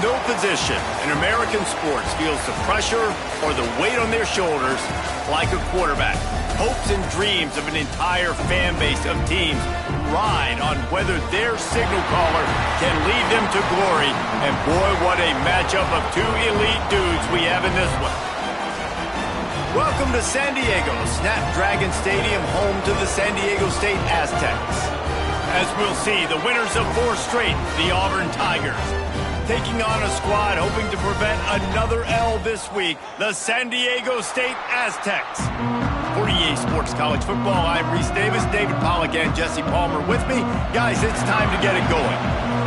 no position in American sports feels the pressure or the weight on their shoulders like a quarterback. Hopes and dreams of an entire fan base of teams ride on whether their signal caller can lead them to glory. And boy, what a matchup of two elite dudes we have in this one. Welcome to San Diego, Snapdragon Stadium, home to the San Diego State Aztecs. As we'll see, the winners of 4 straight, the Auburn Tigers, taking on a squad hoping to prevent another L this week, the San Diego State Aztecs. For EA Sports College Football, I'm Reese Davis, David Pollack, and Jesse Palmer with me. Guys, it's time to get it going.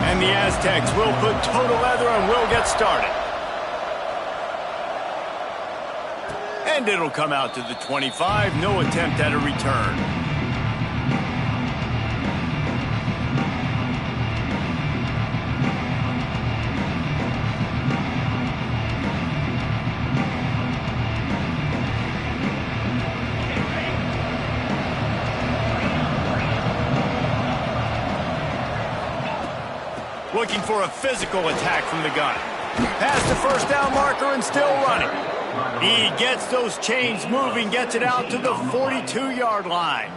And the Aztecs will put toe to leather and we'll get started. And it'll come out to the 25, no attempt at a return. Looking for a physical attack from the gun. Past the first down marker and still running. He gets those chains moving, gets it out to the 42-yard line.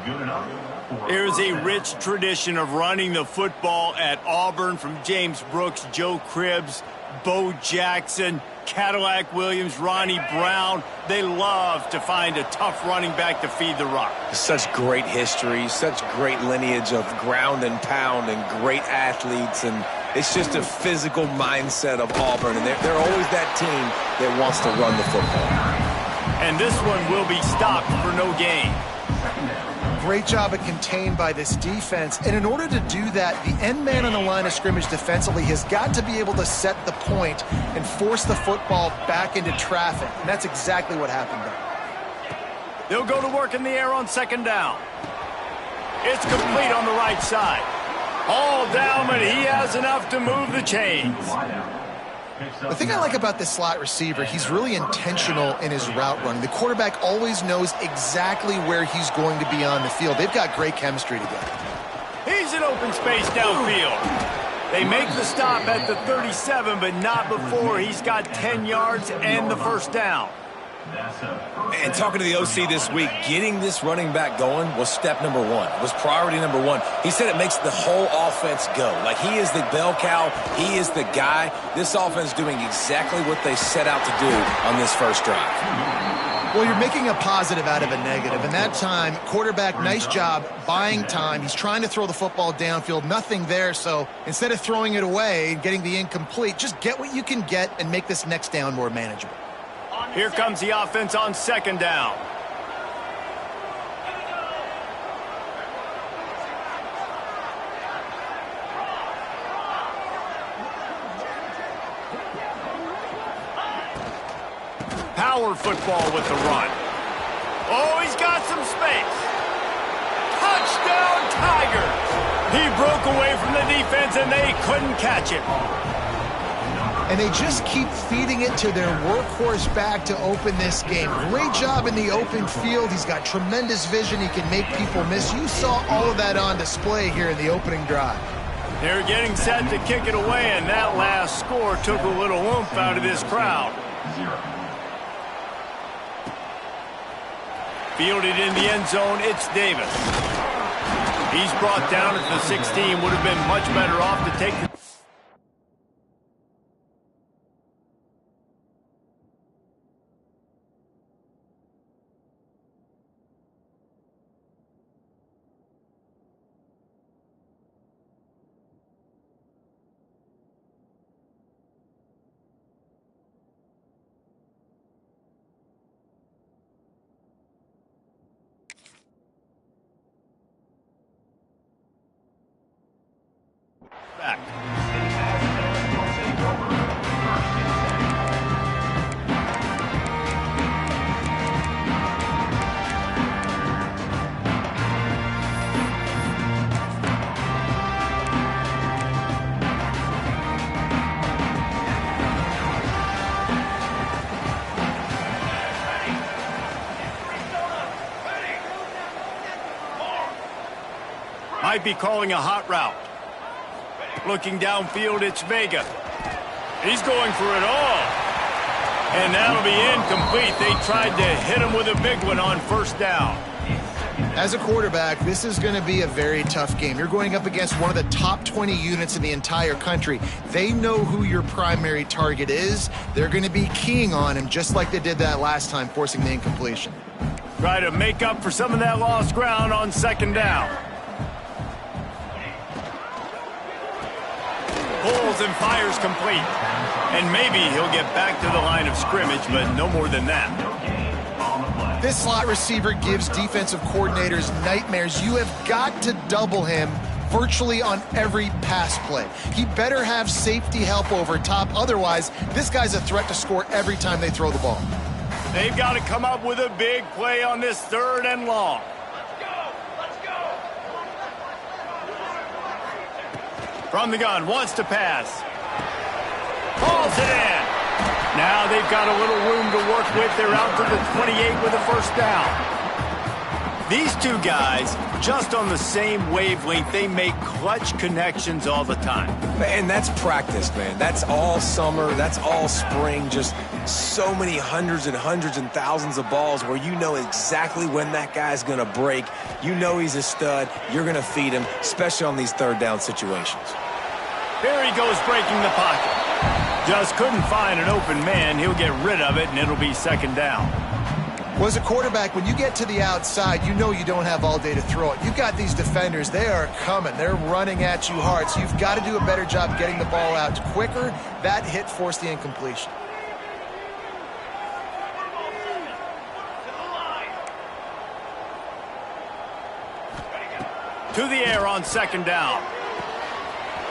There's a rich tradition of running the football at Auburn from James Brooks, Joe Cribbs, Bo Jackson, Cadillac Williams, Ronnie Brown. They love to find a tough running back to feed the rock. Such great history, such great lineage of ground and pound and great athletes, and it's just a physical mindset of Auburn, and they're always that team that wants to run the football. And this one will be stopped for no gain. Great job of contained by this defense. And in order to do that, the end man on the line of scrimmage defensively has got to be able to set the point and force the football back into traffic. And that's exactly what happened there. They'll go to work in the air on second down. It's complete on the right side. All down, but he has enough to move the chains. The thing I like about this slot receiver, he's really intentional in his route running. The quarterback always knows exactly where he's going to be on the field. They've got great chemistry together. He's in open space downfield. They make the stop at the 37, but not before he's got 10 yards and the first down. And talking to the OC this week, getting this running back going was step number 1, was priority number 1. He said it makes the whole offense go. Like, he is the bell cow, he is the guy. This offense is doing exactly what they set out to do on this first drive. Well, you're making a positive out of a negative. And that time, quarterback, nice job buying time. He's trying to throw the football downfield, nothing there. So instead of throwing it away and getting the incomplete, just get what you can get and make this next down more manageable. Here comes the offense on second down. Power football with the run. Oh, he's got some space. Touchdown, Tigers! He broke away from the defense and they couldn't catch him. And they just keep feeding it to their workhorse back to open this game. Great job in the open field. He's got tremendous vision. He can make people miss. You saw all of that on display here in the opening drive. They're getting set to kick it away, and that last score took a little oomph out of this crowd. Fielded in the end zone, it's Davis. He's brought down at the 16. Would have been much better off to take the... back. Might be calling a hot route. Looking downfield, it's Vega. He's going for it all. And that'll be incomplete. They tried to hit him with a big one on first down. As a quarterback, this is going to be a very tough game. You're going up against one of the top 20 units in the entire country. They know who your primary target is. They're going to be keying on him just like they did that last time, forcing the incompletion. Try to make up for some of that lost ground on second down. Pulls and fires complete. And maybe he'll get back to the line of scrimmage, but no more than that. This slot receiver gives defensive coordinators nightmares. You have got to double him virtually on every pass play. He better have safety help over top. Otherwise, this guy's a threat to score every time they throw the ball. They've got to come up with a big play on this 3rd and long. From the gun, wants to pass. Hauls it in. Now they've got a little room to work with. They're out to the 28 with a first down. These two guys, just on the same wavelength, they make clutch connections all the time. And that's practice, man. That's all summer. That's all spring. Just so many hundreds and thousands of balls where you know exactly when that guy's going to break. You know he's a stud. You're going to feed him, especially on these 3rd down situations. Here he goes breaking the pocket. Just couldn't find an open man. He'll get rid of it, and it'll be 2nd down. Well, as a quarterback, when you get to the outside, you know you don't have all day to throw it. You've got these defenders. They are coming. They're running at you hard, so you've got to do a better job getting the ball out quicker. That hit forced the incompletion. To the air on 2nd down.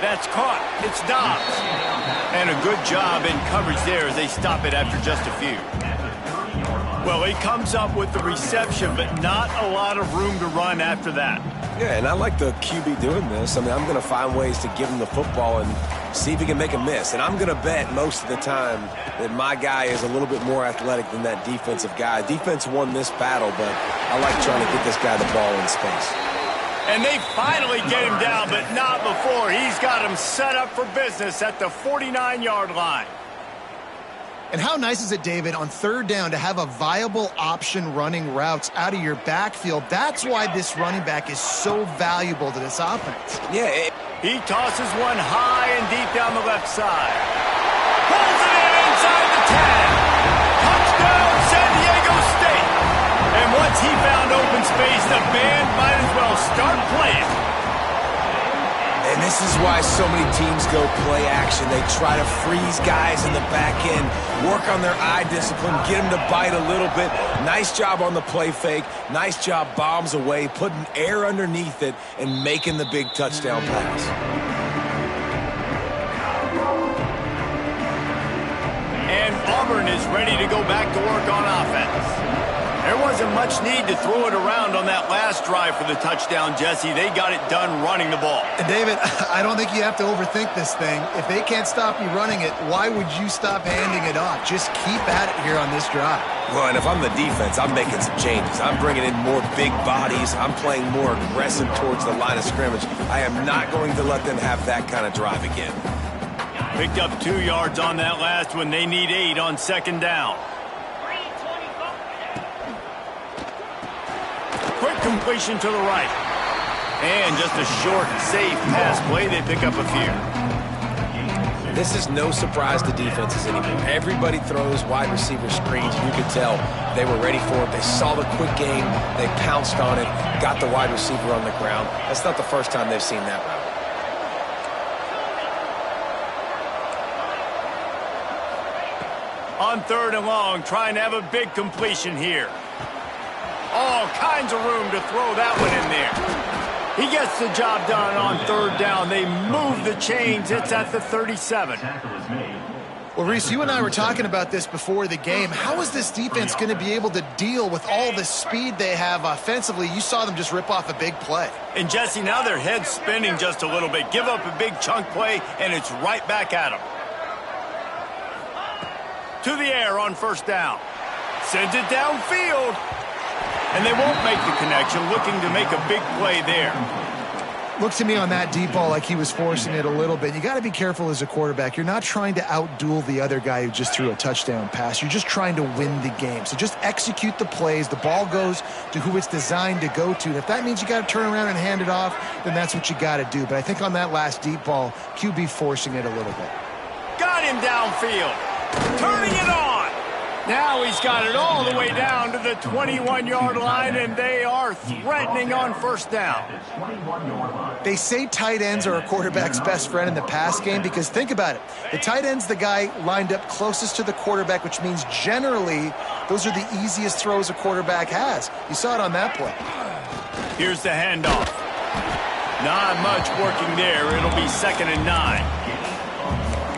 That's caught. It's Dobbs. And a good job in coverage there as they stop it after just a few. Well, he comes up with the reception, but not a lot of room to run after that. Yeah, and I like the QB doing this. I mean, I'm going to find ways to give him the football and see if he can make a miss. And I'm going to bet most of the time that my guy is a little bit more athletic than that defensive guy. Defense won this battle, but I like trying to get this guy the ball in space. And they finally get him down, but not before. He's got him set up for business at the 49-yard line. And how nice is it, David, on 3rd down to have a viable option running routes out of your backfield? That's why this running back is so valuable to this offense. Yeah. He tosses one high and deep down the left side. Pulls it in inside the 10. Touchdown, San Diego State. And once he found open space, the band might as well start playing. And this is why so many teams go play action. They try to freeze guys in the back end, work on their eye discipline, get them to bite a little bit. Nice job on the play fake. Nice job bombs away, putting air underneath it, and making the big touchdown pass. And Auburn is ready to go back to work on offense. There wasn't much need to throw it around on that last drive for the touchdown, Jesse. They got it done running the ball. And David, I don't think you have to overthink this thing. If they can't stop you running it, why would you stop handing it off? Just keep at it here on this drive. Well, and if I'm the defense, I'm making some changes. I'm bringing in more big bodies. I'm playing more aggressive towards the line of scrimmage. I am not going to let them have that kind of drive again. Picked up 2 yards on that last one. They need 8 on 2nd down. Quick completion to the right. And just a short, safe pass play. They pick up a few. This is no surprise to defenses anymore. Everybody throws wide receiver screens. You could tell they were ready for it. They saw the quick game. They pounced on it, got the wide receiver on the ground. That's not the first time they've seen that route. On 3rd and long, trying to have a big completion here. All kinds of room to throw that one in there. He gets the job done on 3rd down. They move the chains. It's at the 37. Well, Reese, you and I were talking about this before the game. How is this defense going to be able to deal with all the speed they have offensively? You saw them just rip off a big play. And, Jesse, now their head's spinning just a little bit. Give up a big chunk play, and it's right back at them. To the air on 1st down. Sends it downfield. And they won't make the connection, looking to make a big play there. Looked to me on that deep ball like he was forcing it a little bit. You got to be careful as a quarterback. You're not trying to outduel the other guy who just threw a touchdown pass. You're just trying to win the game. So just execute the plays. The ball goes to who it's designed to go to. And if that means you got to turn around and hand it off, then that's what you got to do. But I think on that last deep ball, QB forcing it a little bit. Got him downfield. Turning it on. Now he's got it all the way down to the 21-yard line, and they are threatening on first down. They say tight ends are a quarterback's best friend in the pass game because think about it. The tight end's the guy lined up closest to the quarterback, which means generally those are the easiest throws a quarterback has. You saw it on that play. Here's the handoff. Not much working there. It'll be 2nd and 9.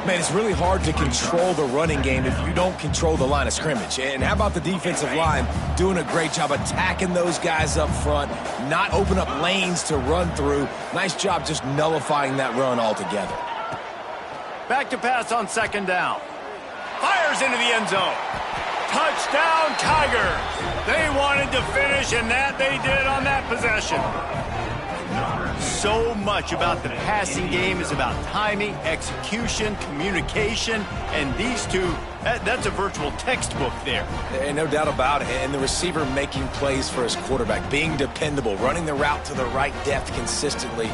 Man, it's really hard to control the running game if you don't control the line of scrimmage. And how about the defensive line doing a great job attacking those guys up front, not open up lanes to run through. Nice job just nullifying that run altogether. Back to pass on 2nd down. Fires into the end zone. Touchdown, Tigers. They wanted to finish, and that they did on that possession. So much about the passing game is about timing, execution, communication, and these two, that's a virtual textbook there. And no doubt about it. And the receiver making plays for his quarterback, being dependable, running the route to the right depth consistently.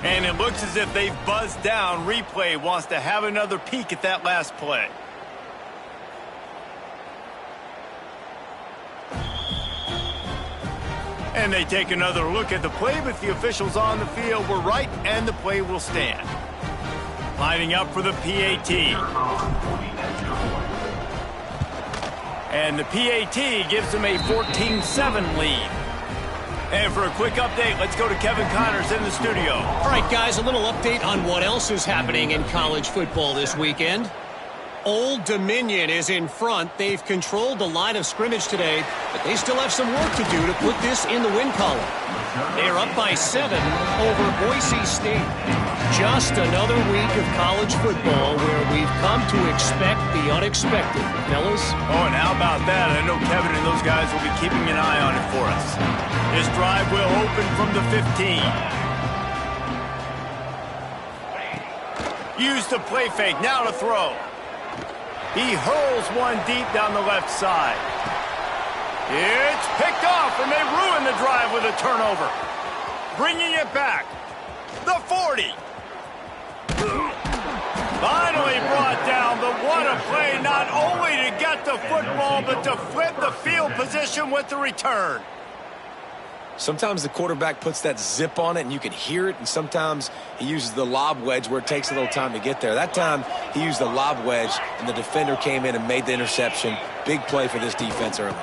And it looks as if they've buzzed down. Replay wants to have another peek at that last play. And they take another look at the play, but the officials on the field were right, and the play will stand. Lining up for the PAT. And the PAT gives them a 14-7 lead. And for a quick update, let's go to Kevin Connors in the studio. All right, guys, a little update on what else is happening in college football this weekend. Old Dominion is in front. They've controlled the line of scrimmage today, but they still have some work to do to put this in the win column. They're up by 7 over Boise State. Just another week of college football where we've come to expect the unexpected. Fellas? Oh, and how about that? I know Kevin and those guys will be keeping an eye on it for us. This drive will open from the 15. Use the play fake. Now to throw. He hurls one deep down the left side. It's picked off, and they ruin the drive with a turnover. Bringing it back. The 40. Finally brought down, but what a play, not only to get the football, but to flip the field position with the return. Sometimes the quarterback puts that zip on it and you can hear it, and sometimes he uses the lob wedge where it takes a little time to get there. That time he used the lob wedge and the defender came in and made the interception. Big play for this defense early.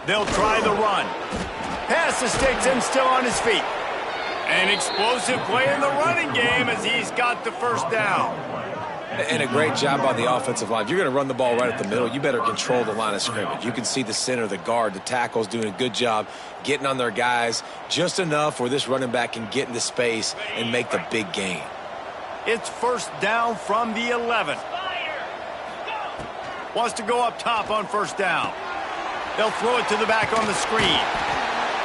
They'll try the run. Pass the sticks and still on his feet. An explosive play in the running game as he's got the first down. And a great job by the offensive line. If you're going to run the ball right at the middle, you better control the line of scrimmage. You can see the center, the guard, the tackles doing a good job getting on their guys just enough where this running back can get into space and make the big gain. It's first down from the 11. Wants to go up top on first down. They'll throw it to the back on the screen.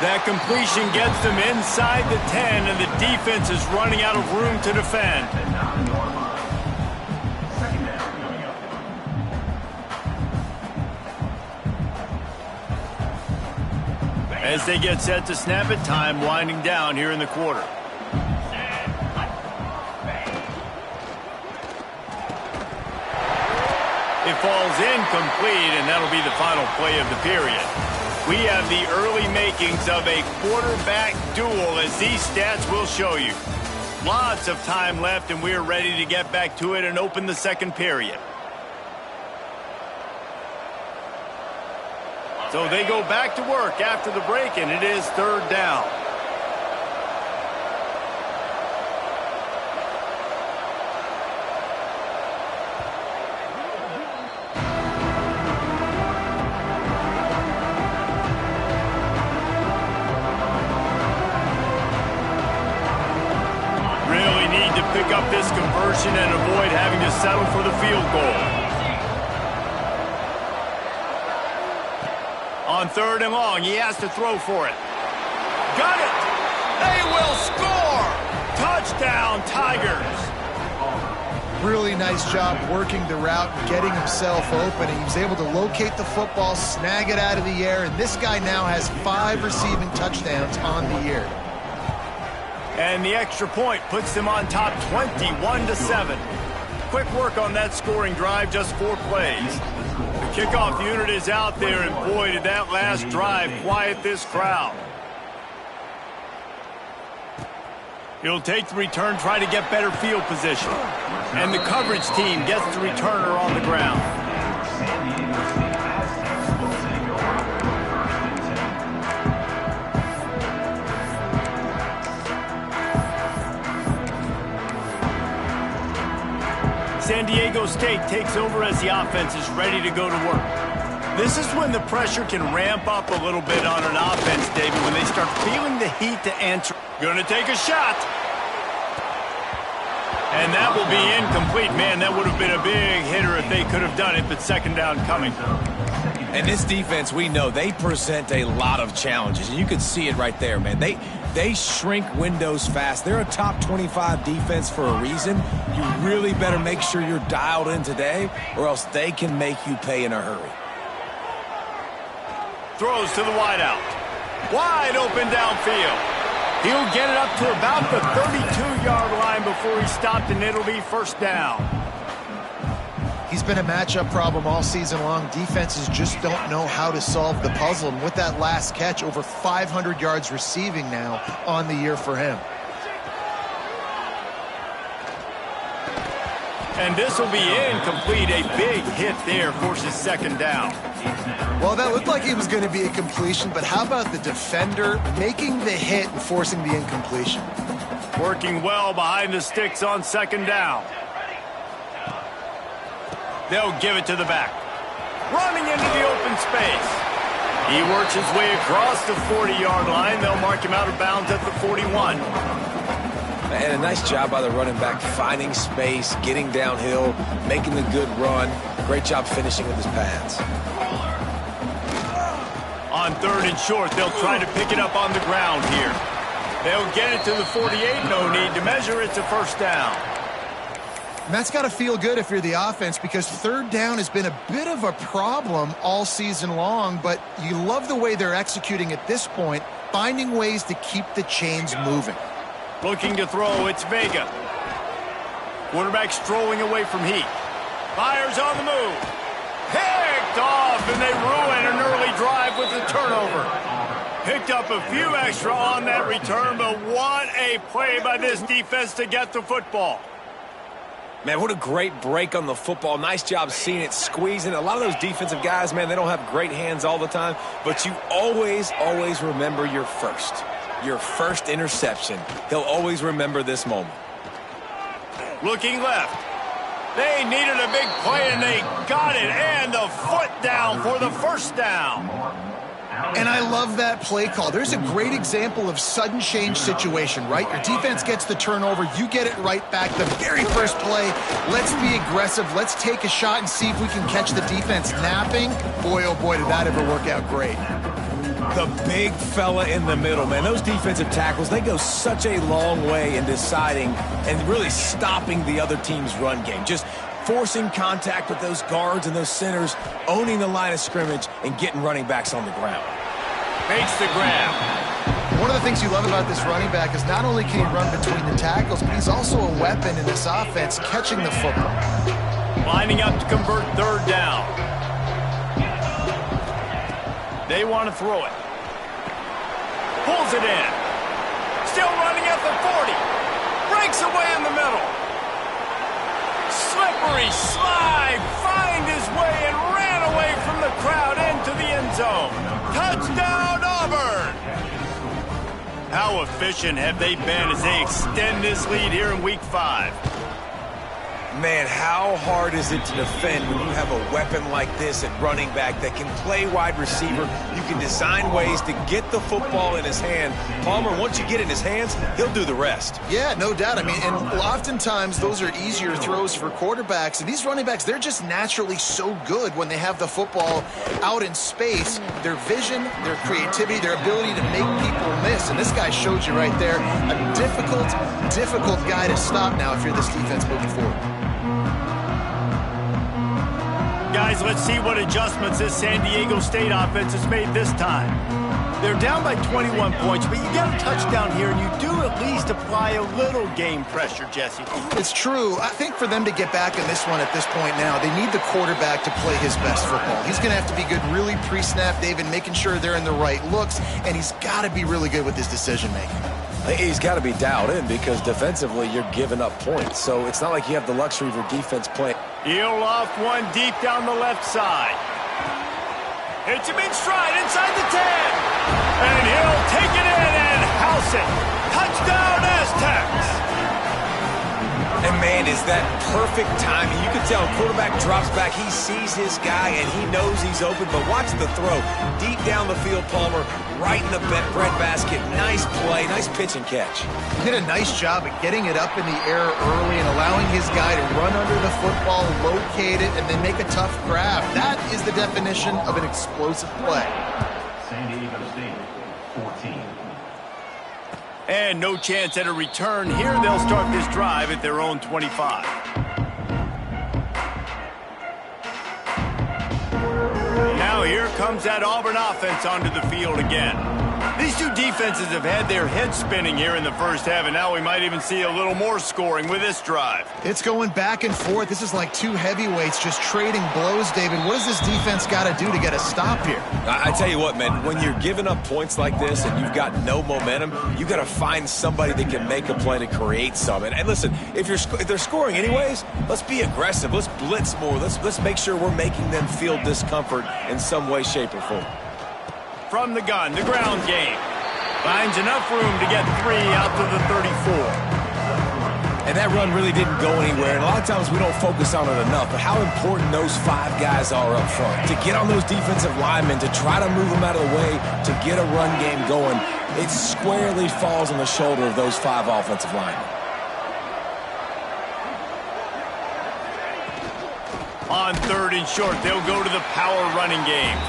That completion gets them inside the 10, and the defense is running out of room to defend. As they get set to snap it, time winding down here in the quarter. It falls incomplete, and that'll be the final play of the period. We have the early makings of a quarterback duel, as these stats will show you. Lots of time left, and we're ready to get back to it and open the second period. So they go back to work after the break, and it is third down. Really need to pick up this conversion and avoid having to settle for the field goal. On third and long, he has to throw for it. Got it! They will score! Touchdown, Tigers. Really nice job working the route and getting himself open. And he was able to locate the football, snag it out of the air, and this guy now has 5 receiving touchdowns on the year. And the extra point puts them on top 21-7. Quick work on that scoring drive, just 4 plays. The kickoff unit is out there, and boy, did that last drive quiet this crowd. He'll take the return, try to get better field position. And the coverage team gets the returner on the ground. San Diego State takes over as the offense is ready to go to work. This is when the pressure can ramp up a little bit on an offense, David, when they start feeling the heat to answer. Going to take a shot. And that will be incomplete. Man, that would have been a big hitter if they could have done it, but second down coming. And this defense, we know, they present a lot of challenges. And you can see it right there, man. They shrink windows fast. They're a top 25 defense for a reason. You really better make sure you're dialed in today, or else they can make you pay in a hurry. Throws to the wideout. Wide open downfield. He'll get it up to about the 32-yard line before he stopped, and it'll be first down. He's been a matchup problem all season long. Defenses just don't know how to solve the puzzle. And with that last catch, over 500 yards receiving now on the year for him. And this will be incomplete. A big hit there forces second down. Well, that looked like it was going to be a completion, but how about the defender making the hit and forcing the incompletion? Working well behind the sticks on second down. They'll give it to the back. Running into the open space. He works his way across the 40-yard line. They'll mark him out of bounds at the 41. And a nice job by the running back, finding space, getting downhill, making the good run. Great job finishing with his pads. On third and short, they'll try to pick it up on the ground here. They'll get it to the 48. No need to measure. It's a first down. And that's got to feel good if you're the offense, because third down has been a bit of a problem all season long, but you love the way they're executing at this point, finding ways to keep the chains moving. Looking to throw, it's Vega. Quarterback strolling away from heat. Fires on the move. Picked off, and they ruin an early drive with the turnover. Picked up a few extra on that return, but what a play by this defense to get the football. Man, what a great break on the football. Nice job seeing it, squeezing. A lot of those defensive guys, man, they don't have great hands all the time, but you always remember your first interception. He'll always remember this moment. Looking left. They needed a big play, and they got it, and the foot down for the first down. And I love that play call. There's a great example of sudden change situation, right? Your defense gets the turnover, you get it right back. The very first play, let's be aggressive. Let's take a shot and see if we can catch the defense napping. Boy, oh boy, did that ever work out great. The big fella in the middle, man. Those defensive tackles, they go such a long way in deciding and really stopping the other team's run game. Just forcing contact with those guards and those centers, owning the line of scrimmage, and getting running backs on the ground. Makes the grab. One of the things you love about this running back is not only can he run between the tackles, but he's also a weapon in this offense, catching the football. Lining up to convert third down. They want to throw it. Pulls it in. Still running at the 40. Breaks away in the middle. Slippery slide. Find his way and ran away from the crowd into the end zone. Touchdown, Auburn. How efficient have they been as they extend this lead here in Week 5? Man, how hard is it to defend when you have a weapon like this at running back that can play wide receiver? You can design ways to get the football in his hand. Palmer, once you get it in his hands, he'll do the rest. Yeah, no doubt. I mean, and oftentimes those are easier throws for quarterbacks. And these running backs, they're just naturally so good when they have the football out in space. Their vision, their creativity, their ability to make people miss. And this guy showed you right there, a difficult guy to stop now if you're this defense moving forward. Guys, let's see what adjustments this San Diego State offense has made this time. They're down by 21 points, but you get a touchdown here, and you do at least apply a little game pressure, Jesse. It's true. I think for them to get back in this one at this point now, they need the quarterback to play his best football. He's going to have to be good really pre-snap, David, making sure they're in the right looks, and he's got to be really good with his decision-making. He's got to be dialed in because defensively you're giving up points. So it's not like you have the luxury of your defense playing. He'll loft one deep down the left side. Hits him in stride inside the 10. And he'll take it in and house it. Touchdown Aztecs. And, man, is that perfect timing. You can tell quarterback drops back. He sees his guy, and he knows he's open. But watch the throw. Deep down the field, Palmer, right in the breadbasket. Nice play, nice pitch and catch. He did a nice job at getting it up in the air early and allowing his guy to run under the football, locate it, and then make a tough grab. That is the definition of an explosive play. San Diego State, 14. And no chance at a return here. They'll start this drive at their own 25. Now here comes that Auburn offense onto the field again. These two defenses have had their heads spinning here in the first half, and now we might even see a little more scoring with this drive. It's going back and forth. This is like two heavyweights just trading blows, David. What does this defense got to do to get a stop here? I tell you what, man, when you're giving up points like this and you've got no momentum, you got to find somebody that can make a play to create some. And listen, if they're scoring anyways, let's be aggressive. Let's blitz more. Let's make sure we're making them feel discomfort in some way, shape, or form. From the gun, the ground game. Finds enough room to get 3 out to the 34. And that run really didn't go anywhere. And a lot of times we don't focus on it enough. But how important those 5 guys are up front. To get on those defensive linemen, to try to move them out of the way, to get a run game going, it squarely falls on the shoulder of those 5 offensive linemen. On 3rd and short, they'll go to the power running game.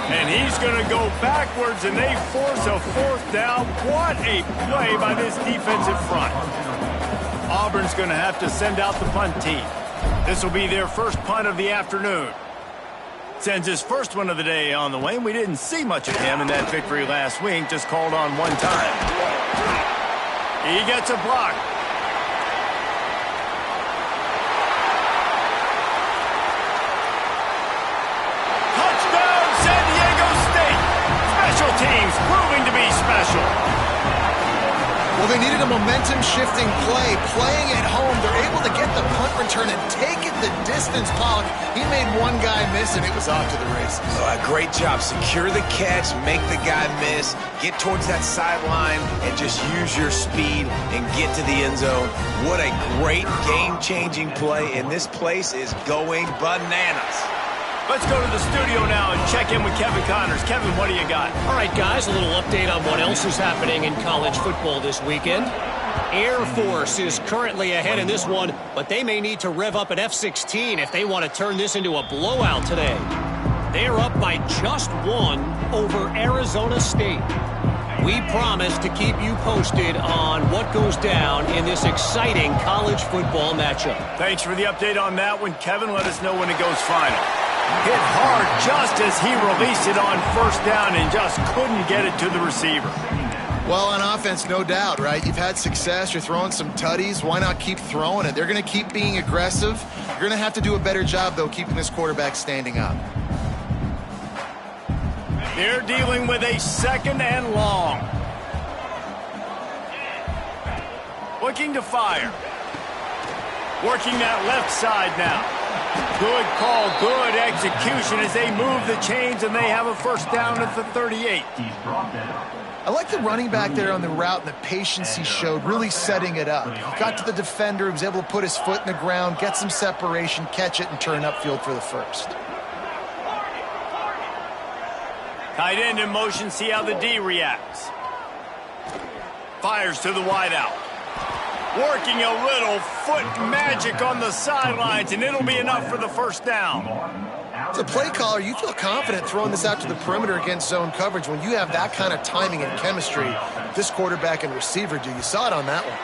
And he's going to go backwards, and they force a 4th down. What a play by this defensive front. Auburn's going to have to send out the punt team. This will be their first punt of the afternoon. Sends his first one of the day on the way. We didn't see much of him in that victory last week, just called on one time. He gets a block. Teams proving to be special. Well, they needed a momentum-shifting play. Playing at home, they're able to get the punt return and take it the distance. Pollock, he made one guy miss, and it was off to the races. Great job. Secure the catch, make the guy miss, get towards that sideline, and just use your speed and get to the end zone. What a great game-changing play, and this place is going bananas. Let's go to the studio now and check in with Kevin Connors. Kevin, what do you got? All right, guys, a little update on what else is happening in college football this weekend. Air Force is currently ahead in this one, but they may need to rev up an F-16 if they want to turn this into a blowout today. They're up by just 1 over Arizona State. We promise to keep you posted on what goes down in this exciting college football matchup. Thanks for the update on that one, Kevin. Let us know when it goes final. Hit hard just as he released it on 1st down and just couldn't get it to the receiver. Well, on offense, no doubt, right? You've had success. You're throwing some tutties. Why not keep throwing it? They're going to keep being aggressive. You're going to have to do a better job, though, keeping this quarterback standing up. They're dealing with a 2nd and long. Looking to fire. Working that left side now. Good call, good execution as they move the chains, and they have a 1st down at the 38. He's brought down. I like the running back there on the route and the patience he showed, really setting it up. He got to the defender, he was able to put his foot in the ground, get some separation, catch it, and turn upfield for the first. Tight end in motion, see how the D reacts. Fires to the wideout. Working a little foot magic on the sidelines, and it'll be enough for the first down. As a play caller, you feel confident throwing this out to the perimeter against zone coverage when you have that kind of timing and chemistry. This quarterback and receiver do. You saw it on that one.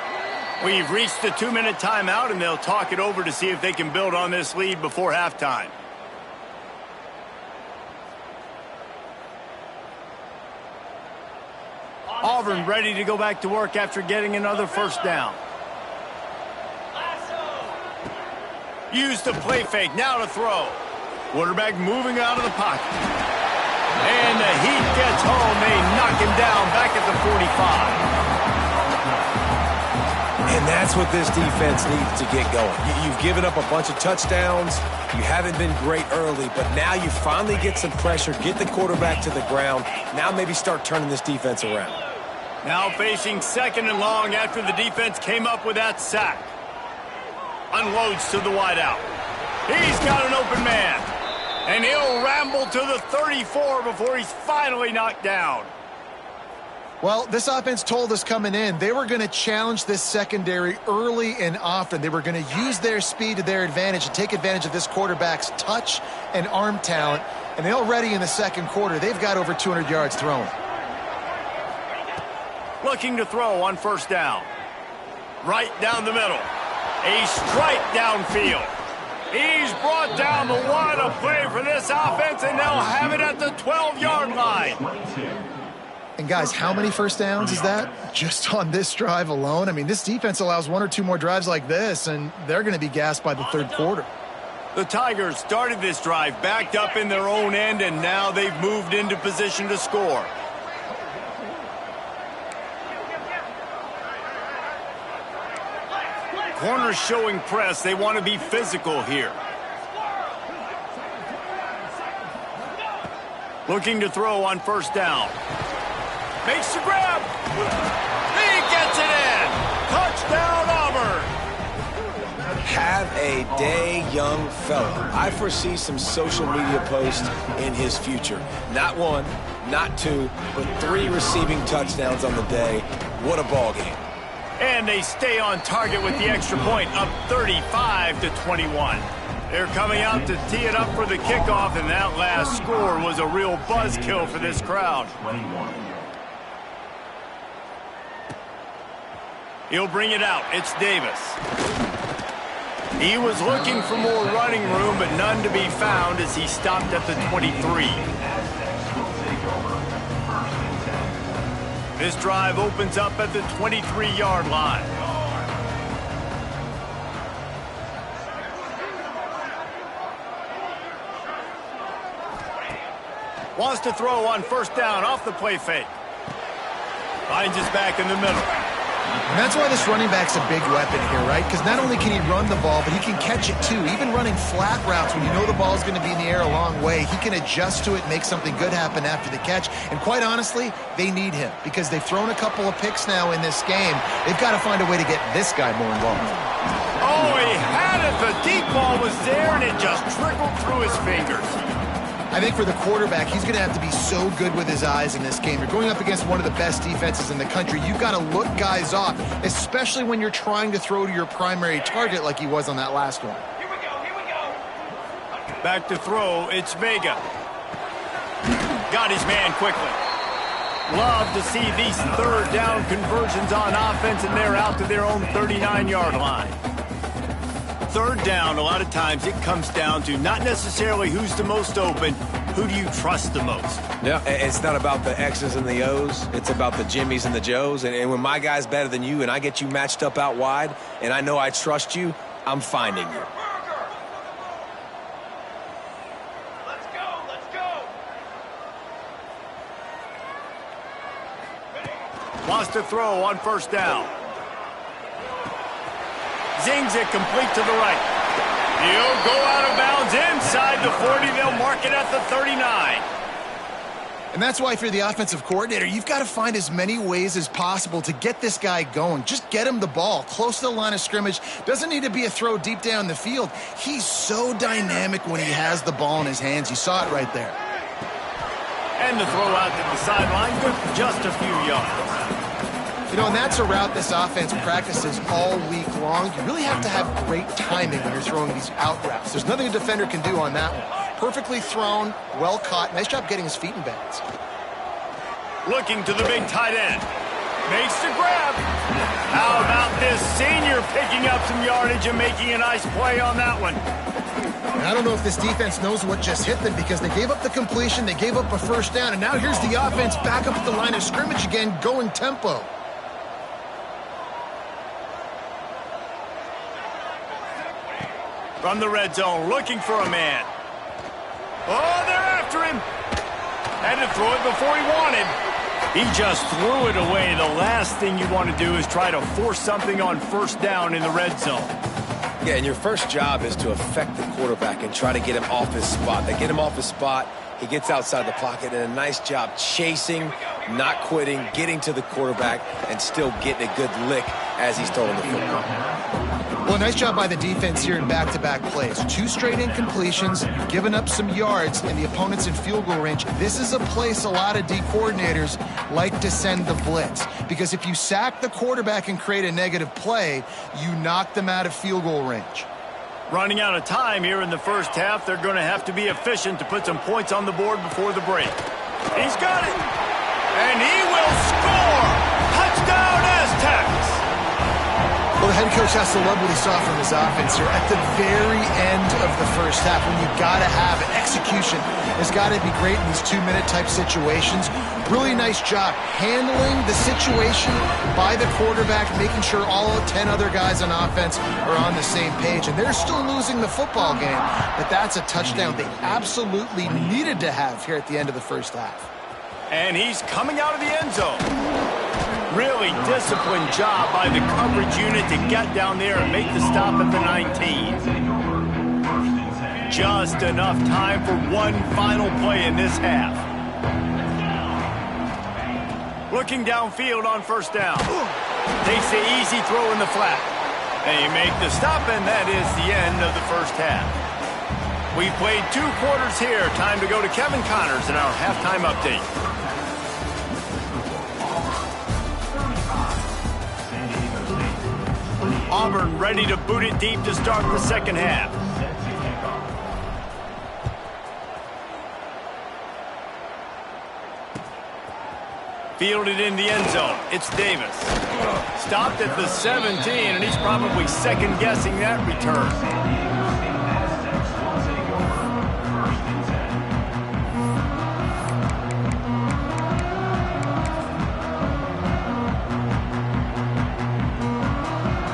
We've reached the 2-minute timeout, and they'll talk it over to see if they can build on this lead before halftime. Auburn ready to go back to work after getting another first down. Use the play fake, now to throw. Quarterback moving out of the pocket. And the heat gets home. They knock him down back at the 45. And that's what this defense needs to get going. You've given up a bunch of touchdowns. You haven't been great early, but now you finally get some pressure, get the quarterback to the ground. Now maybe start turning this defense around. Now facing 2nd and long after the defense came up with that sack. Unloads to the wideout. He's got an open man. And he'll ramble to the 34 before he's finally knocked down. Well, this offense told us coming in they were going to challenge this secondary early and often. They were going to use their speed to their advantage and take advantage of this quarterback's touch and arm talent. And already in the second quarter, they've got over 200 yards thrown. Looking to throw on first down. Right down the middle. A strike downfield. He's brought down the one. A play for this offense, and they'll have it at the 12-yard line. And guys, how many first downs is that just on this drive alone? I mean, this defense allows 1 or 2 more drives like this, and they're going to be gassed by the third quarter. The Tigers started this drive backed up in their own end, and now they've moved into position to score. Corners showing press. They want to be physical here. Looking to throw on first down. Makes the grab. He gets it in. Touchdown, Auburn. Have a day, young fella. I foresee some social media posts in his future. Not 1, not 2, but 3 receiving touchdowns on the day. What a ball game. And they stay on target with the extra point, up 35-21. They're coming out to tee it up for the kickoff, and that last score was a real buzzkill for this crowd. He'll bring it out. It's Davis. He was looking for more running room, but none to be found as he stopped at the 23. This drive opens up at the 23-yard line. Wants to throw on first down off the play fake. Finds his back in the middle. And that's why this running back's a big weapon here, right? Because not only can he run the ball, but he can catch it too. Even running flat routes when you know the ball's going to be in the air a long way, he can adjust to it, make something good happen after the catch. And quite honestly, they need him because they've thrown a couple of picks now in this game. They've got to find a way to get this guy more involved. Oh, he had it. The deep ball was there, and it just trickled through his fingers. I think for the quarterback, he's going to have to be so good with his eyes in this game. You're going up against one of the best defenses in the country. You've got to look guys off, especially when you're trying to throw to your primary target like he was on that last one. Here we go. Back to throw, it's Vega. Got his man quickly. Love to see these third down conversions on offense, and they're out to their own 39-yard line. Third down, a lot of times it comes down to not necessarily who's the most open, who do you trust the most? Yeah, it's not about the X's and the O's. It's about the Jimmies and the Joes. And when my guy's better than you and I get you matched up out wide and I know I trust you, I'm finding you. Let's go. Wants to throw on first down. Zings it complete to the right. He'll go out of bounds inside the 40. They'll mark it at the 39. And that's why if you're the offensive coordinator, you've got to find as many ways as possible to get this guy going. Just get him the ball close to the line of scrimmage. Doesn't need to be a throw deep down the field. He's so dynamic when he has the ball in his hands. You saw it right there. And the throw out to the sideline, good for just a few yards. You know, and that's a route this offense practices all week long. You really have to have great timing when you're throwing these out routes. There's nothing a defender can do on that one. Perfectly thrown, well caught. Nice job getting his feet in bounds. Looking to the big tight end. Makes the grab. How about this senior picking up some yardage and making a nice play on that one? And I don't know if this defense knows what just hit them because they gave up the completion, they gave up a first down, and now here's the offense back up at the line of scrimmage again, going tempo. From the red zone, looking for a man. Oh, they're after him. Had to throw it before he wanted. He just threw it away. The last thing you want to do is try to force something on first down in the red zone. Yeah, and your first job is to affect the quarterback and try to get him off his spot. They get him off his spot, he gets outside the pocket, and a nice job chasing, not quitting, getting to the quarterback, and still getting a good lick as he's throwing the football. Well, nice job by the defense here in back-to-back plays. 2 straight incompletions, you've given up some yards, and the opponent's in field goal range. This is a place a lot of D coordinators like to send the blitz, because if you sack the quarterback and create a negative play, you knock them out of field goal range. Running out of time here in the first half, they're going to have to be efficient to put some points on the board before the break. He's got it, and he will score! Touchdown, Aztecs! Well, the head coach has to love what he saw from his offense here at the very end of the first half when you've got to have it. Execution has got to be great in these 2-minute type situations. Really nice job handling the situation by the quarterback, making sure all 10 other guys on offense are on the same page. And they're still losing the football game, but that's a touchdown they absolutely needed to have here at the end of the first half. And he's coming out of the end zone. Really disciplined job by the coverage unit to get down there and make the stop at the 19. Just enough time for one final play in this half. Looking downfield on first down. Takes the easy throw in the flat. They make the stop, and that is the end of the first half. We played 2 quarters here. Time to go to Kevin Connors in our halftime update. Auburn ready to boot it deep to start the second half. Fielded in the end zone. It's Davis. Stopped at the 17, and he's probably second-guessing that return.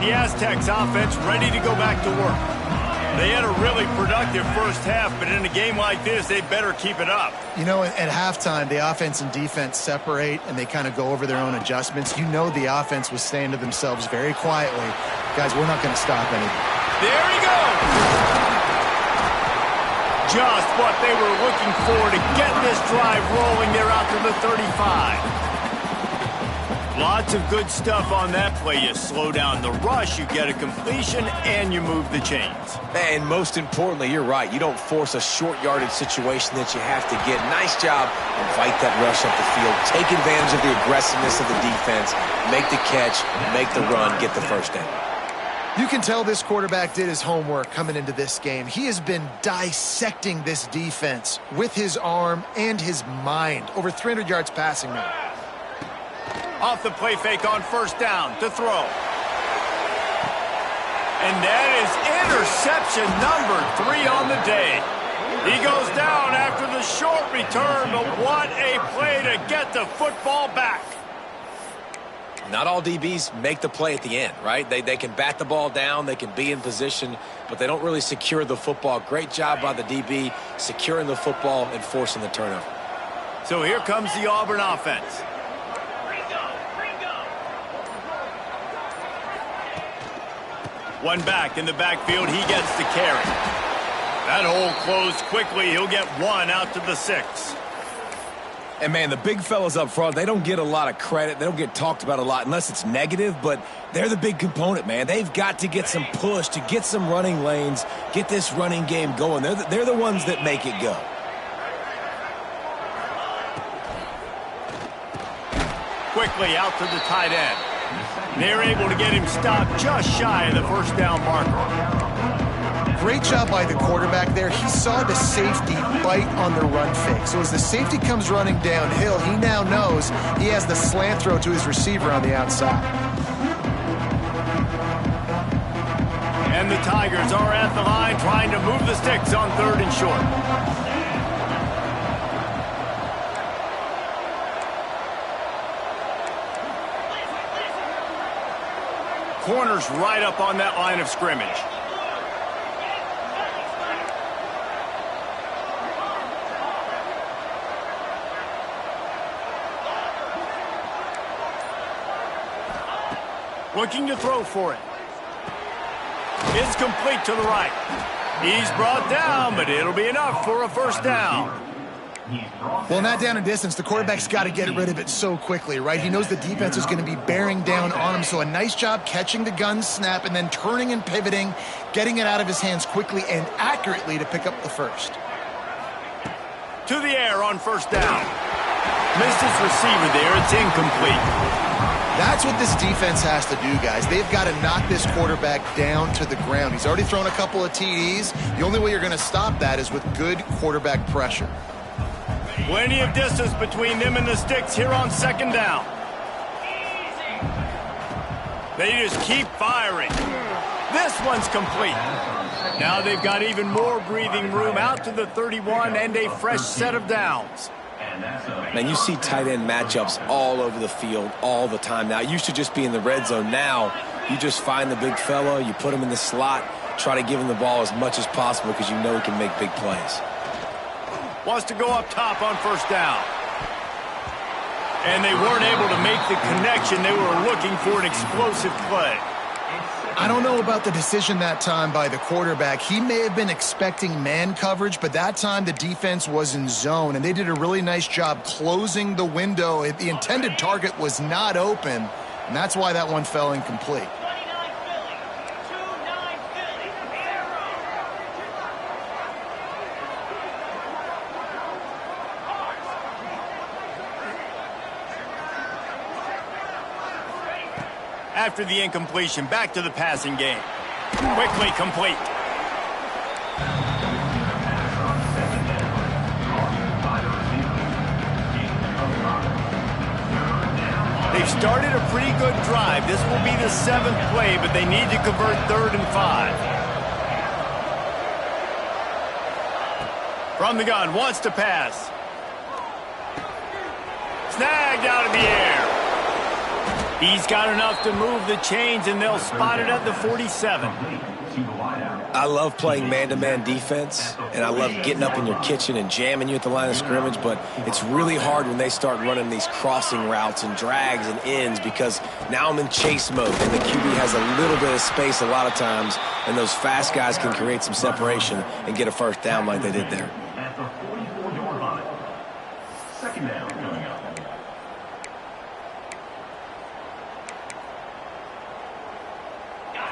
The Aztecs offense ready to go back to work. They had a really productive first half, but in a game like this, they better keep it up. You know, at halftime, the offense and defense separate, and they kind of go over their own adjustments. You know the offense was saying to themselves very quietly, guys, we're not going to stop anything. There he goes! Just what they were looking for to get this drive rolling. They're out to the 35. Lots of good stuff on that play. You slow down the rush, you get a completion, and you move the chains. And most importantly, you're right. You don't force a short yardage situation that you have to get. Nice job. Invite that rush up the field. Take advantage of the aggressiveness of the defense. Make the catch, make the run, get the first down. You can tell this quarterback did his homework coming into this game. He has been dissecting this defense with his arm and his mind. Over 300 yards passing now. Off the play fake on first down to throw. And that is interception number 3 on the day. He goes down after the short return, but what a play to get the football back. Not all DBs make the play at the end, right? They can bat the ball down, they can be in position, but they don't really secure the football. Great job by the DB securing the football and forcing the turnover. So here comes the Auburn offense. One back in the backfield, he gets the carry. That hole closed quickly. He'll get 1 out to the 6. And, man, the big fellas up front, they don't get a lot of credit. They don't get talked about a lot unless it's negative, but they're the big component, man. They've got to get some push, to get some running lanes, get this running game going. They're the ones that make it go. Quickly out to the tight end. They're able to get him stopped just shy of the first down marker. Great job by the quarterback there. He saw the safety bite on the run fake. So as the safety comes running downhill, he now knows he has the slant throw to his receiver on the outside. And the Tigers are at the line trying to move the sticks on 3rd and short. Corners right up on that line of scrimmage. Looking to throw for it. It's complete to the right. He's brought down, but it'll be enough for a first down. Well, in that down and distance, the quarterback's got to get rid of it so quickly, right? He knows the defense is going to be bearing down on him, so a nice job catching the gun snap and then turning and pivoting, getting it out of his hands quickly and accurately to pick up the first. To the air on first down. Missed his receiver there. It's incomplete. That's what this defense has to do, guys. They've got to knock this quarterback down to the ground. He's already thrown a couple of TDs. The only way you're going to stop that is with good quarterback pressure. Plenty of distance between them and the sticks here on 2nd down. They just keep firing. This one's complete. Now they've got even more breathing room out to the 31 and a fresh set of downs. Man, you see tight end matchups all over the field all the time now. It used to just be in the red zone. Now you just find the big fella, you put him in the slot, try to give him the ball as much as possible because you know he can make big plays. Wants to go up top on first down. And they weren't able to make the connection. They were looking for an explosive play. I don't know about the decision that time by the quarterback. He may have been expecting man coverage, but that time the defense was in zone, and they did a really nice job closing the window. The intended target was not open, and that's why that one fell incomplete. After the incompletion, back to the passing game. Quickly complete. They've started a pretty good drive. This will be the 7th play, but they need to convert 3rd and 5. From the gun, wants to pass. Snagged out of the air. He's got enough to move the chains, and they'll spot it at the 47. I love playing man-to-man defense, and I love getting up in your kitchen and jamming you at the line of scrimmage, but it's really hard when they start running these crossing routes and drags and ends because now I'm in chase mode, and the QB has a little bit of space a lot of times, and those fast guys can create some separation and get a first down like they did there. At the 44-yard line. 2nd down coming up.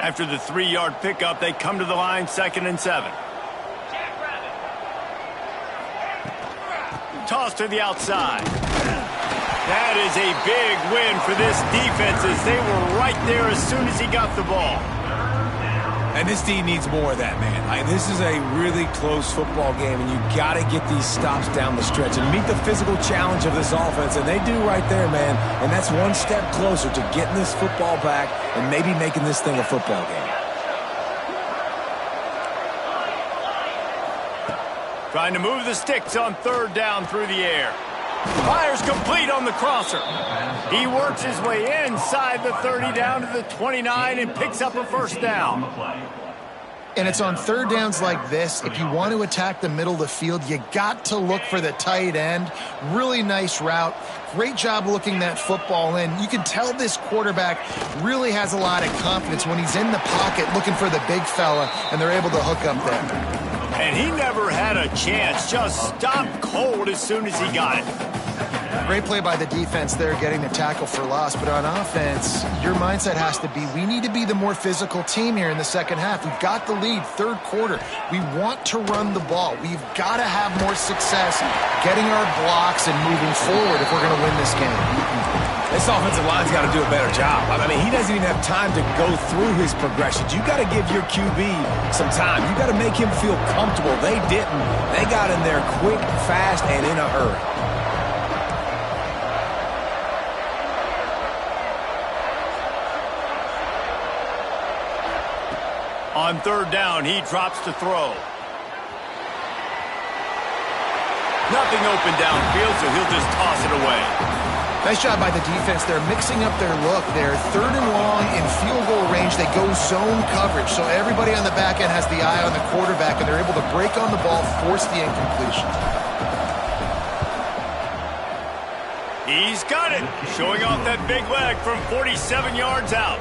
After the 3-yard pickup, they come to the line 2nd and 7. Toss to the outside. That is a big win for this defense as they were right there as soon as he got the ball. And this team needs more of that, man. This is a really close football game, and you got to get these stops down the stretch and meet the physical challenge of this offense, and they do right there, man. And that's one step closer to getting this football back and maybe making this thing a football game. Trying to move the sticks on 3rd down through the air. Fires complete on the crosser. He works his way inside the 30 down to the 29 and picks up a first down. And it's on 3rd downs like this. If you want to attack the middle of the field, you got to look for the tight end. Really nice route. Great job looking that football in. You can tell this quarterback really has a lot of confidence when he's in the pocket looking for the big fella, and they're able to hook up there. And he never had a chance. Just stopped cold as soon as he got it. Great play by the defense there, getting the tackle for loss. But on offense, your mindset has to be, we need to be the more physical team here in the second half. We've got the lead, third quarter. We want to run the ball. We've got to have more success getting our blocks and moving forward if we're going to win this game. This offensive line's got to do a better job. I mean, he doesn't even have time to go through his progressions. You got to give your QB some time. You got to make him feel comfortable. They didn't. They got in there quick, fast, and in a hurry. On third down, he drops to throw. Nothing open downfield, so he'll just toss it away. Nice job by the defense. They're mixing up their look. They're third and long in field goal range. They go zone coverage, so everybody on the back end has the eye on the quarterback, and they're able to break on the ball, force the incompletion. He's got it, showing off that big leg from 47 yards out.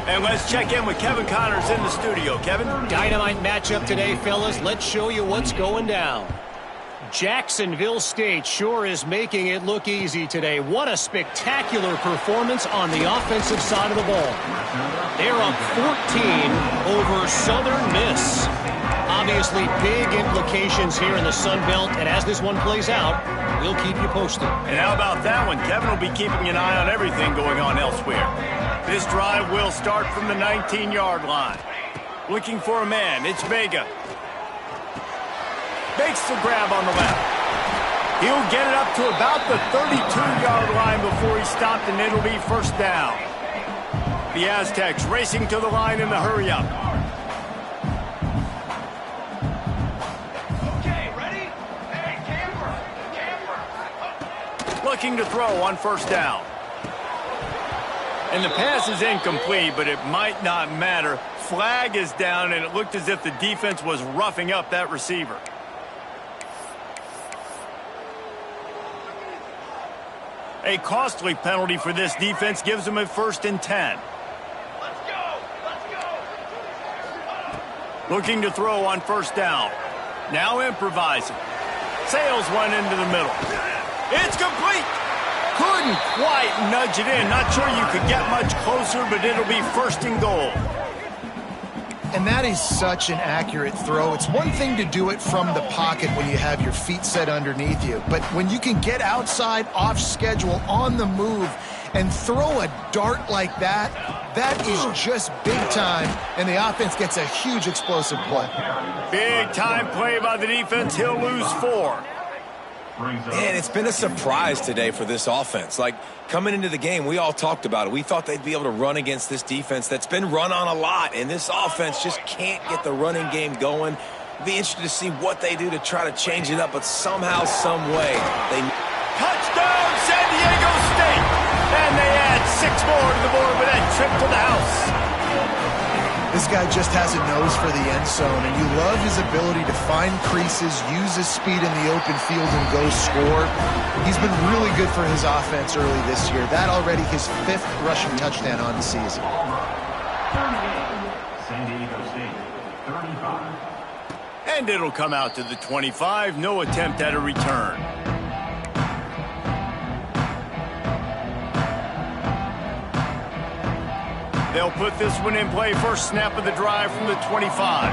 And let's check in with Kevin Connors in the studio. Kevin? Dynamite matchup today, fellas. Let's show you what's going down. Jacksonville State sure is making it look easy today. What a spectacular performance on the offensive side of the ball. They're up 14 over Southern Miss. Obviously, big implications here in the Sun Belt, and as this one plays out, we'll keep you posted. And how about that one? Kevin will be keeping an eye on everything going on elsewhere. This drive will start from the 19-yard line. Looking for a man, it's Vega. Makes the grab on the left. He'll get it up to about the 32-yard line before he stopped, and it'll be first down. The Aztecs racing to the line in the hurry-up. Okay, ready? Hey, camera! Looking to throw on first down. And the pass is incomplete, but it might not matter. Flag is down, and it looked as if the defense was roughing up that receiver. A costly penalty for this defense gives them a 1st and 10. Let's go! Let's go! Looking to throw on first down. Now improvising. Sails one into the middle. It's complete! Couldn't quite nudge it in. Not sure you could get much closer, but it'll be 1st and goal. And that is such an accurate throw. It's one thing to do it from the pocket when you have your feet set underneath you, but when you can get outside, off schedule, on the move, and throw a dart like that, that is just big time, and the offense gets a huge explosive play. Big time play by the defense. He'll lose 4. Man, it's been a surprise today for this offense. Like, coming into the game, we all talked about it. We thought they'd be able to run against this defense that's been run on a lot, and this offense just can't get the running game going. Be interested to see what they do to try to change it up, but somehow, some way, they... Touchdown, San Diego State! And they add 6 more to the board with that trip to the house. This guy just has a nose for the end zone, and you love his ability to find creases, use his speed in the open field, and go score. He's been really good for his offense early this year. That already his 5th rushing touchdown on the season. San Diego State, 35. And it'll come out to the 25. No attempt at a return. They'll put this one in play. First snap of the drive from the 25.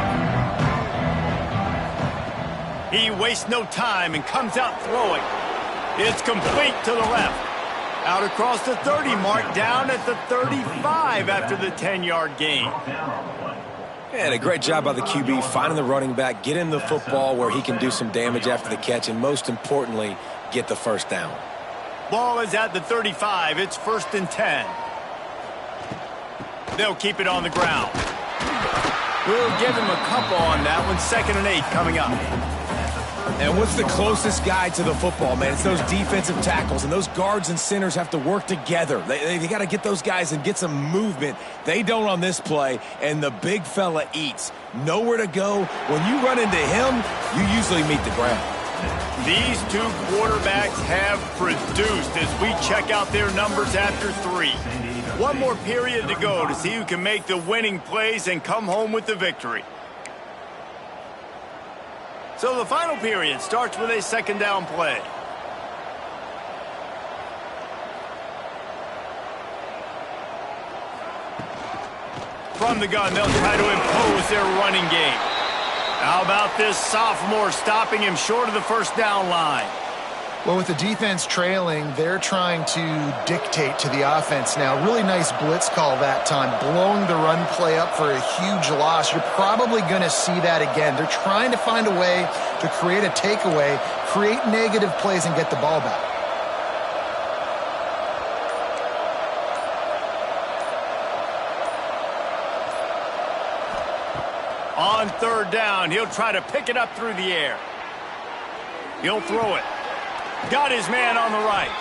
He wastes no time and comes out throwing. It's complete to the left. Out across the 30 mark, down at the 35 after the 10-yard gain. And a great job by the QB finding the running back, getting the football where he can do some damage after the catch, and most importantly, get the first down. Ball is at the 35. It's 1st and 10. They'll keep it on the ground. We'll give him a couple on that one. 2nd and 8 coming up. And what's the closest guy to the football, man? It's those defensive tackles, and those guards and centers have to work together. They got to get those guys and get some movement. They don't on this play, and the big fella eats. Nowhere to go. When you run into him, you usually meet the ground. These 2 quarterbacks have produced as we check out their numbers after 3. One more period to go to see who can make the winning plays and come home with the victory. So the final period starts with a 2nd down play. From the gun, they'll try to impose their running game. How about this sophomore stopping him short of the first down line? Well, with the defense trailing, they're trying to dictate to the offense now. Really nice blitz call that time, blowing the run play up for a huge loss. You're probably going to see that again. They're trying to find a way to create a takeaway, create negative plays, and get the ball back. On third down, he'll try to pick it up through the air. He'll throw it. Got his man on the right.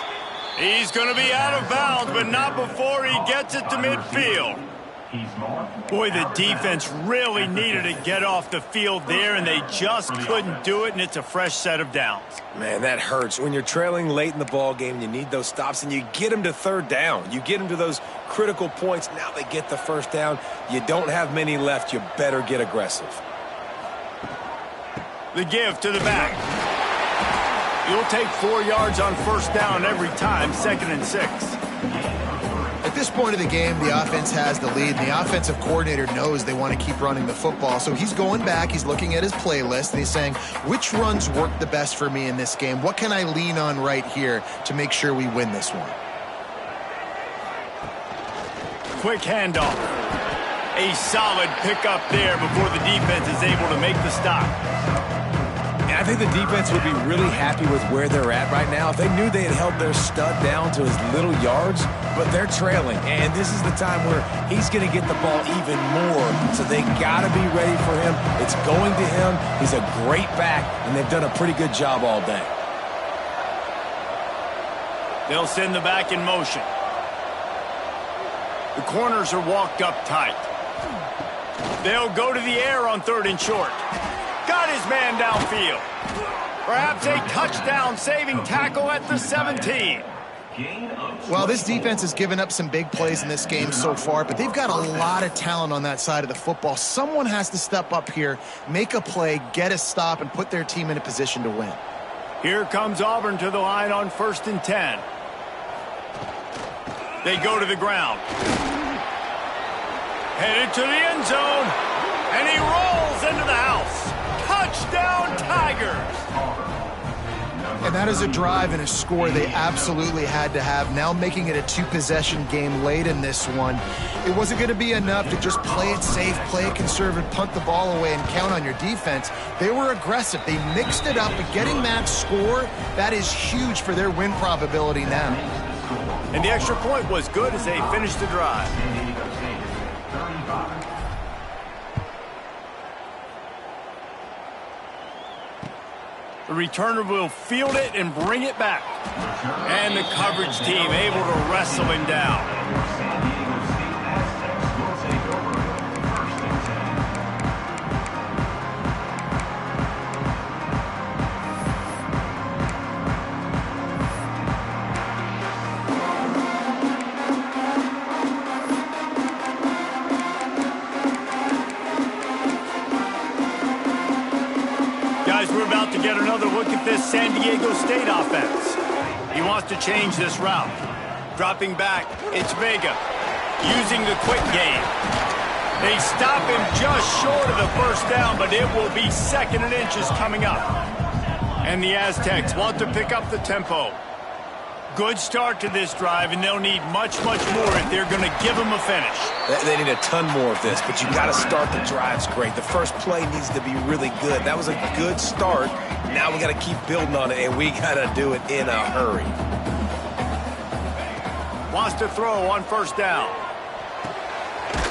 He's going to be out of bounds, but not before he gets it to midfield. Boy, the defense really needed to get off the field there, and they just couldn't do it, and it's a fresh set of downs. Man, that hurts. When you're trailing late in the ball game, you need those stops, and you get them to third down. You get them to those critical points. Now they get the first down. You don't have many left. You better get aggressive. The give to the back. You'll take 4 yards on first down every time, 2nd and 6. At this point of the game, the offense has the lead, and the offensive coordinator knows they want to keep running the football. So he's going back, he's looking at his playlist, and he's saying, which runs work the best for me in this game? What can I lean on right here to make sure we win this one? Quick handoff. A solid pickup there before the defense is able to make the stop. And I think the defense would be really happy with where they're at right now if they knew they had held their stud down to his little yards, but they're trailing. And this is the time where he's going to get the ball even more, so they got to be ready for him. It's going to him. He's a great back, and they've done a pretty good job all day. They'll send the back in motion. The corners are walked up tight. They'll go to the air on 3rd and short. Got his man downfield. Perhaps a touchdown-saving tackle at the 17. Well, this defense has given up some big plays in this game so far, but they've got a lot of talent on that side of the football. Someone has to step up here, make a play, get a stop, and put their team in a position to win. Here comes Auburn to the line on 1st and 10. They go to the ground. Headed to the end zone, and he rolls into the house. Touchdown, Tigers! And that is a drive and a score they absolutely had to have. Now making it a 2-possession game late in this one. It wasn't going to be enough to just play it safe, play it conservative, punt the ball away, and count on your defense. They were aggressive. They mixed it up, but getting that score, that is huge for their win probability now. And the extra point was good as they finished the drive. The returner will field it and bring it back. And the coverage team able to wrestle him down. We're about to get another look at this San Diego State offense. He wants to change this route. Dropping back, it's Vega. Using the quick game. They stop him just short of the first down, but it will be 2nd and inches coming up. And the Aztecs want to pick up the tempo. Good start to this drive, and they'll need much, much more if they're going to give them a finish. They need a ton more of this, but you got to start the drives great. The first play needs to be really good. That was a good start. Now we got to keep building on it, and we got to do it in a hurry. Wants to throw on first down.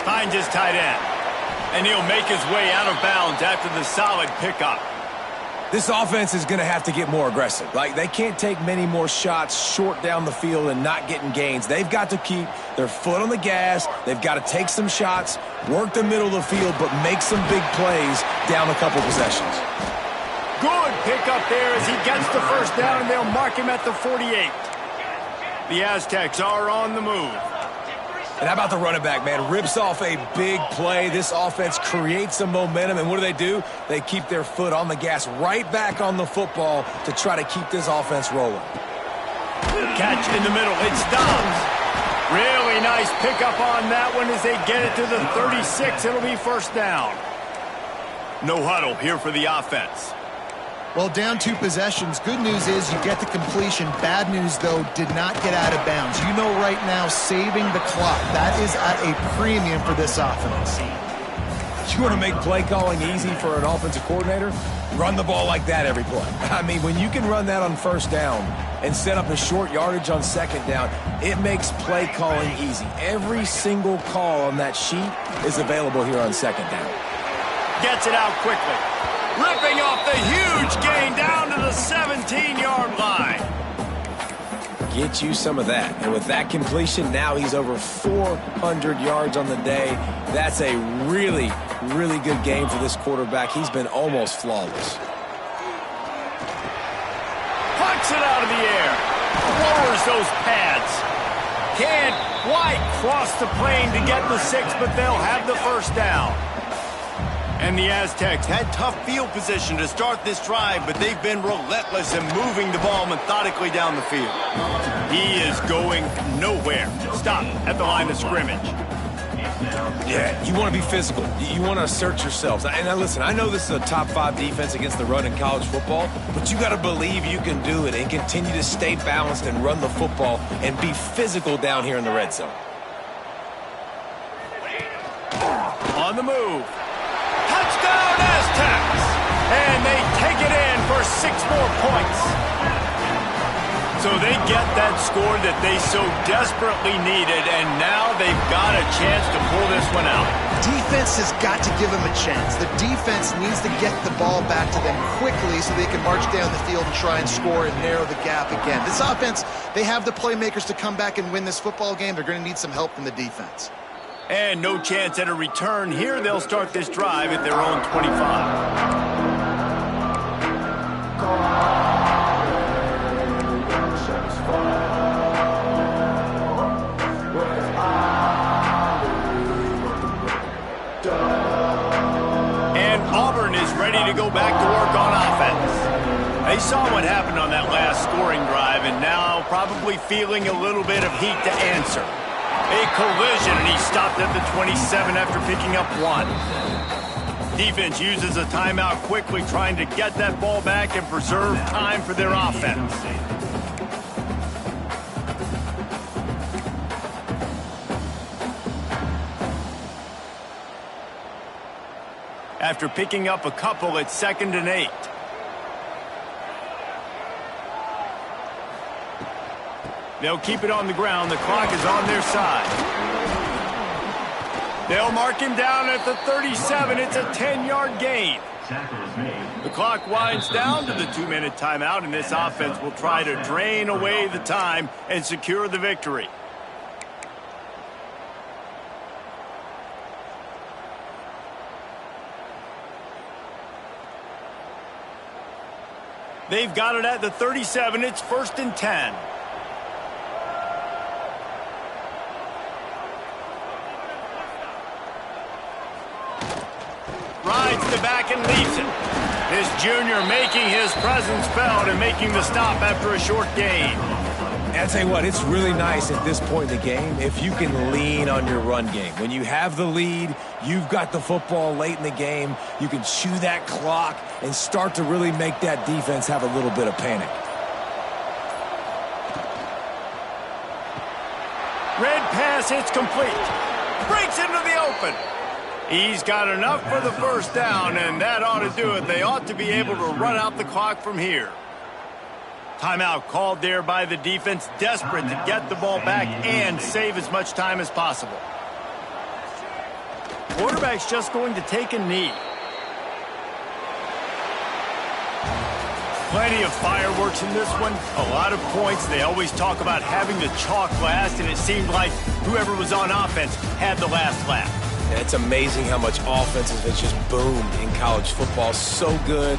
Finds his tight end. And he'll make his way out of bounds after the solid pickup. This offense is going to have to get more aggressive. Like, they can't take many more shots short down the field and not getting gains. They've got to keep their foot on the gas. They've got to take some shots, work the middle of the field, but make some big plays down a couple possessions. Good pickup there as he gets the first down, and they'll mark him at the 48. The Aztecs are on the move. And how about the running back, man? Rips off a big play. This offense creates some momentum, and what do? They keep their foot on the gas, right back on the football to try to keep this offense rolling. Catch in the middle. It stops. Really nice pickup on that one as they get it to the 36. It'll be first down. No huddle here for the offense. Well, down 2 possessions. Good news is you get the completion. Bad news, though, did not get out of bounds. You know right now, saving the clock, that is at a premium for this offense. You want to make play calling easy for an offensive coordinator? Run the ball like that every play. I mean, when you can run that on first down and set up a short yardage on second down, it makes play calling easy. Every single call on that sheet is available here on second down. Gets it out quickly. Ripping off the huge gain down to the 17-yard line. Get you some of that. And with that completion, now he's over 400 yards on the day. That's a really, really good game for this quarterback. He's been almost flawless. Pucks it out of the air. Lowers those pads. Can't quite cross the plane to get the 6, but they'll have the first down. And the Aztecs had tough field position to start this drive, but they've been relentless in moving the ball methodically down the field. He is going nowhere. Stop at the line of scrimmage. Yeah, you want to be physical. You want to assert yourselves. And now listen, I know this is a top 5 defense against the run in college football, but you got to believe you can do it and continue to stay balanced and run the football and be physical down here in the red zone. On the move. Touchdown Aztecs! And they take it in for 6 more points. So they get that score that they so desperately needed, and now they've got a chance to pull this one out. Defense has got to give them a chance. The defense needs to get the ball back to them quickly so they can march down the field and try and score and narrow the gap again. This offense, they have the playmakers to come back and win this football game. They're going to need some help from the defense. And no chance at a return here. They'll start this drive at their own 25. And Auburn is ready to go back to work on offense. They saw what happened on that last scoring drive and now probably feeling a little bit of heat to answer. A collision, and he stopped at the 27 after picking up 1. Defense uses a timeout quickly, trying to get that ball back and preserve time for their offense. After picking up a couple, it's 2nd and 8. They'll keep it on the ground. The clock is on their side. They'll mark him down at the 37. It's a 10-yard gain. The clock winds down to the 2-minute timeout, and this offense will try to drain away the time and secure the victory. They've got it at the 37. It's 1st and 10. Rides the back and leaves it. This junior making his presence felt and making the stop after a short gain. I'll tell you what, it's really nice at this point in the game if you can lean on your run game. When you have the lead, you've got the football late in the game, you can chew that clock and start to really make that defense have a little bit of panic. Red pass, it's complete. Breaks into the open. He's got enough for the first down, and that ought to do it. They ought to be able to run out the clock from here. Timeout called there by the defense, desperate to get the ball back and save as much time as possible. Quarterback's just going to take a knee. Plenty of fireworks in this one, a lot of points. They always talk about having the chalk last, and it seemed like whoever was on offense had the last laugh. And it's amazing how much offense has just boomed in college football. So good.